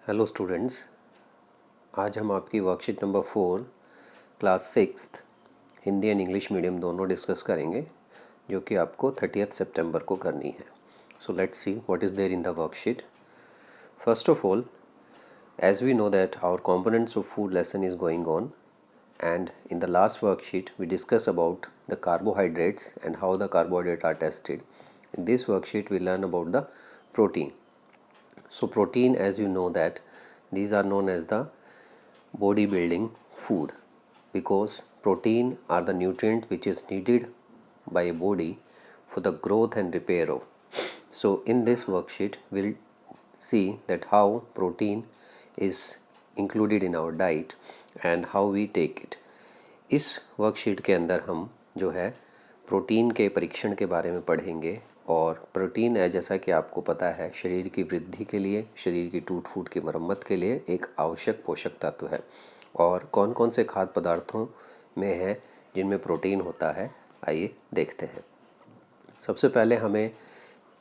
Hello students, आज हम आपकी worksheet number 4 class 6 Hindi and English medium दोनों डिस्कस करेंगे, जो कि आपको 30 सितंबर को करनी है। So let's see what is there in the worksheet. First of all, as we know that our components of food lesson is going on, and in the last worksheet we discuss about the carbohydrates and how the carbohydrates are tested. In this worksheet we learn about the protein. So protein, as you know that these are known as the bodybuilding food, because protein are the nutrient which is needed by a body for the growth and repair of. So in this worksheet we'll see that how protein is included in our diet and how we take it. इस worksheet के अंदर हम जो है protein के परीक्षण के बारे में पढ़ेंगे। और प्रोटीन है, जैसा कि आपको पता है, शरीर की वृद्धि के लिए, शरीर की टूट फूट की मरम्मत के लिए एक आवश्यक पोषक तत्व है। और कौन कौन से खाद्य पदार्थों में है जिनमें प्रोटीन होता है, आइए देखते हैं। सबसे पहले हमें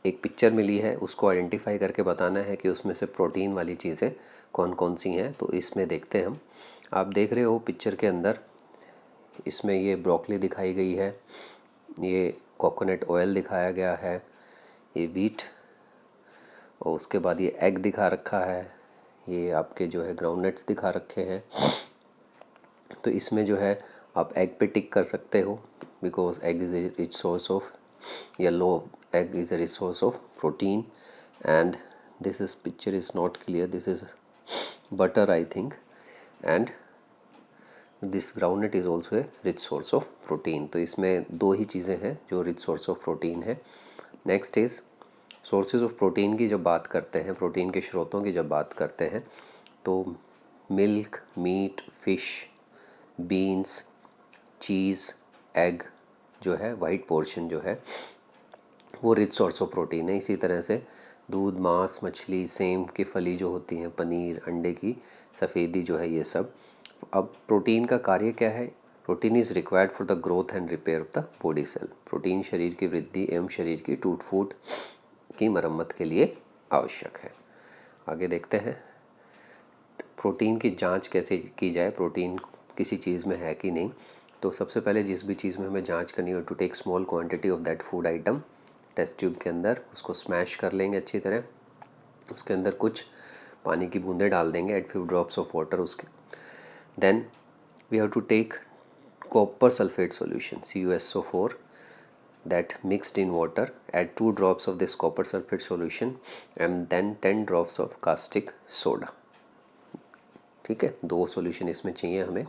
एक पिक्चर मिली है, उसको आइडेंटिफाई करके बताना है कि उसमें से प्रोटीन वाली चीज़ें कौन कौन सी हैं। तो इसमें देखते हैं हम। आप देख रहे हो पिक्चर के अंदर, इसमें ये ब्रोकली दिखाई गई है, ये कोकोनट ऑयल दिखाया गया है, ये वीट, और उसके बाद ये एग दिखा रखा है, ये आपके जो है ग्राउंडनट्स दिखा रखे हैं। तो इसमें जो है आप एग पे टिक कर सकते हो, because egg is a rich source of yellow egg is a rich source of protein. And this is picture is not clear, this is butter I think, and this groundnut is also a rich source of protein. तो इसमें दो ही चीज़ें हैं जो rich source of protein है। Next is sources of protein की जब बात करते हैं, प्रोटीन के स्रोतों की जब बात करते हैं, तो मिल्क, मीट, फिश, बीन्स, चीज़, एग जो है, वाइट पोर्शन जो है वो रिच सोर्स ऑफ प्रोटीन है। इसी तरह से दूध, मांस, मछली, सेम की फली जो होती हैं, पनीर, अंडे की सफ़ेदी जो है, ये सब। अब प्रोटीन का कार्य क्या है? Protein is required for the growth and repair of the body cell. Protein शरीर की वृद्धि एवं शरीर की टूट फूट की मरम्मत के लिए आवश्यक है। आगे देखते हैं प्रोटीन की जांच कैसे की जाए, प्रोटीन किसी चीज़ में है कि नहीं। तो सबसे पहले जिस भी चीज़ में हमें जांच करनी हो, to take small quantity of that food item, test tube के अंदर उसको स्मैश कर लेंगे अच्छी तरह। उसके अंदर कुछ पानी की बूंदें डाल देंगे, add few drops of water उसके। Then we have to take copper sulfate solution, CuSO4, that mixed in water. Add 2 drops of this copper sulfate solution and then 10 drops of caustic soda. ठीक है, 2 solution इसमें चाहिए हमें,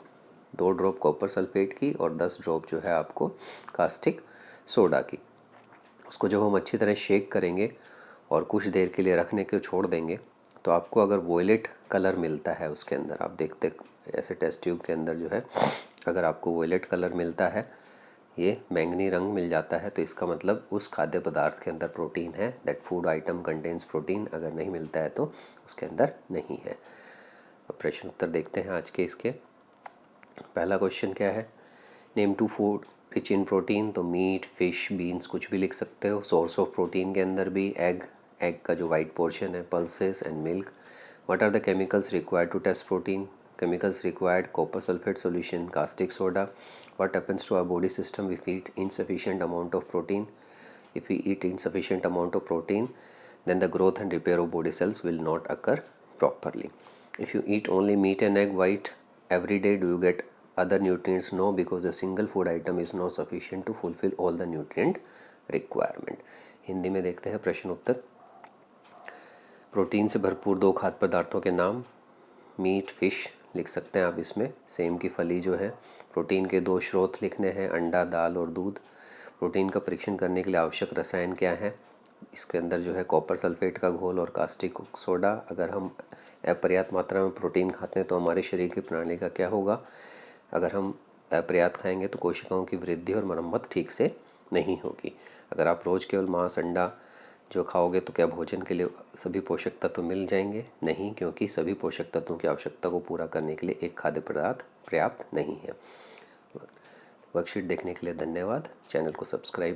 2 drop copper sulphate की और 10 drop जो है आपको कास्टिक सोडा की। उसको जब हम अच्छी तरह शेक करेंगे और कुछ देर के लिए रखने के छोड़ देंगे, तो आपको अगर वॉयलेट कलर मिलता है उसके अंदर, आप देखते ऐसे टेस्ट ट्यूब के अंदर जो है, अगर आपको वॉयलेट कलर मिलता है, ये बैंगनी रंग मिल जाता है, तो इसका मतलब उस खाद्य पदार्थ के अंदर प्रोटीन है। That food item contains protein. अगर नहीं मिलता है तो उसके अंदर नहीं है। अब प्रश्न उत्तर देखते हैं आज के इसके। पहला क्वेश्चन क्या है? Name 2 food rich in protein. तो मीट, फिश, बीन्स कुछ भी लिख सकते हो। सोर्स ऑफ प्रोटीन के अंदर भी एग, एग का जो वाइट पोर्शन है, pulses and milk. What are the chemicals required to test protein? Chemicals required: copper sulfate solution, caustic soda. What happens to our body system if we eat insufficient amount of protein? If we eat insufficient amount of protein, then the growth and repair of body cells will not occur properly. If you eat only meat and egg white every day, do you get other nutrients? No, because a single food item is not sufficient to fulfill all the nutrient requirement. Hindi में देखते हैं प्रश्न उत्तर। Protein से भरपूर 2 खाद्य पदार्थों के नाम। मीट, फिश लिख सकते हैं आप इसमें। सेम की फली जो है। प्रोटीन के 2 स्रोत लिखने हैं, अंडा, दाल और दूध। प्रोटीन का परीक्षण करने के लिए आवश्यक रसायन क्या है? इसके अंदर जो है कॉपर सल्फेट का घोल और कास्टिक सोडा। अगर हम अपर्याप्त मात्रा में प्रोटीन खाते हैं तो हमारे शरीर की प्रणाली का क्या होगा? अगर हम अपर्याप्त खाएंगे तो कोशिकाओं की वृद्धि और मरम्मत ठीक से नहीं होगी। अगर आप रोज़ केवल मांस, अंडा जो खाओगे तो क्या भोजन के लिए सभी पोषक तत्व मिल जाएंगे? नहीं, क्योंकि सभी पोषक तत्वों की आवश्यकता को पूरा करने के लिए एक खाद्य पदार्थ पर्याप्त नहीं है। वर्कशीट देखने के लिए धन्यवाद। चैनल को सब्सक्राइब